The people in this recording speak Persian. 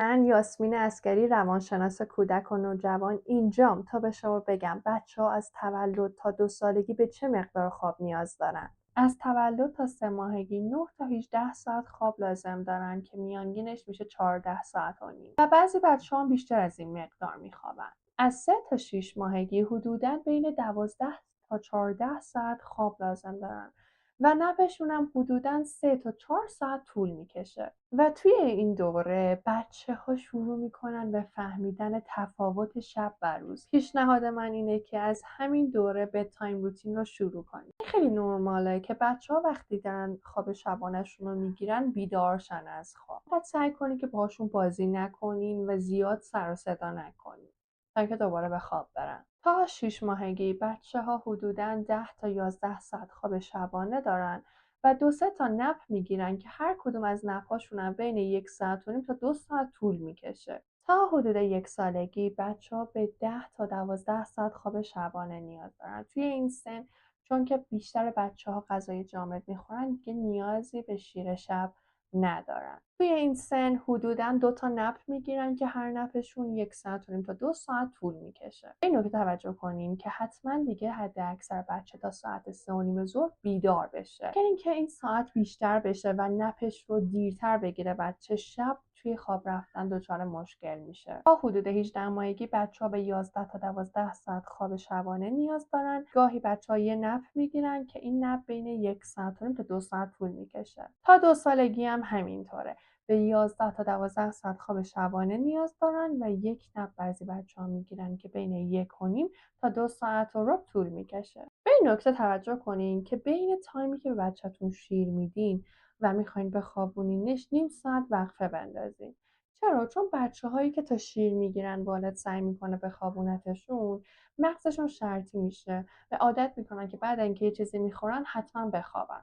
من یاسمین عسگری، روانشناس کودک و نوجوان اینجام تا به شما بگم بچه‌ها از تولد تا 2 سالگی به چه مقدار خواب نیاز دارن. از تولد تا 3 ماهگی 9 تا 18 ساعت خواب لازم دارن که میانگینش میشه 14 ساعت و نیم و بعضی بچه‌ها هم بیشتر از این مقدار میخوابن. از 3 تا 6 ماهگی حدوداً بین 12 تا 14 ساعت خواب لازم دارن و نپشون هم حدوداً 3 تا 4 ساعت طول میکشه و توی این دوره بچه‌ها شروع میکنن به فهمیدن تفاوت شب و روز. پیشنهاد من اینه که از همین دوره بدتایم روتین رو شروع کنید. این خیلی نرماله که بچه‌ها وقتی دارن خواب شبانه‌شون رو میگیرن بیدارشن از خواب. فقط سعی کنید که باهاشون بازی نکنین و زیاد سر و صدا نکنین تا اینکه دوباره به خواب برن. تا 6 ماهگی بچه‌ها حدوداً 10 تا 11 ساعت خواب شبانه دارن و 2-3 تا نپ میگیرن که هر کدوم از نپاشون هم بین 1 ساعت و نیم تا 2 ساعت طول میکشه. تا حدود 1 سالگی بچه‌ها به 10 تا 12 ساعت خواب شبانه نیاز دارن. توی این سن چون که بیشتر بچه‌ها غذای جامد میخورن دیگه نیازی به شیر شب ندارن. توی این سن حدوداً 2 تا نپ میگیرن که هر نپشون 1 ساعت و نیم تا 2 ساعت طول میکشه. این نکته توجه کنین که حتما دیگه حد اکثر بچه تا ساعت 3 و نیم ظهر بیدار بشه. اگر اینکه این ساعت بیشتر بشه و نپش رو دیرتر بگیره بچه شب توی خواب رفتن دچار مشکل میشه. تا حدود 18 ماهگی بچه‌ها به 11 تا 12 ساعت خواب شبانه نیاز دارن. گاهی بچه‌ها یه نپ میگیرن که این نپ بین 1 ساعت و نیم تا 2 ساعت طول میکشه. تا 2 سالگی هم همینطوره. به 11 تا 12 ساعت خواب شبانه نیاز دارن و یک نپ بعضی بچه‌ها میگیرن که بین 1 و نیم تا 2 ساعت و ربع طول میکشه. به این نکته توجه کنین که بین تایمی که به بچه‌تون شیر میدین و میخواین بخوابونینش نیم ساعت وقفه بندازین. چرا؟ چون بچه‌هایی که تا شیر میگیرن والد سعی میکنه بخوابونتشون مغزشون شرطی میشه و عادت میکنن که بعد اینکه یه چیزی میخورن حتما بخوابن.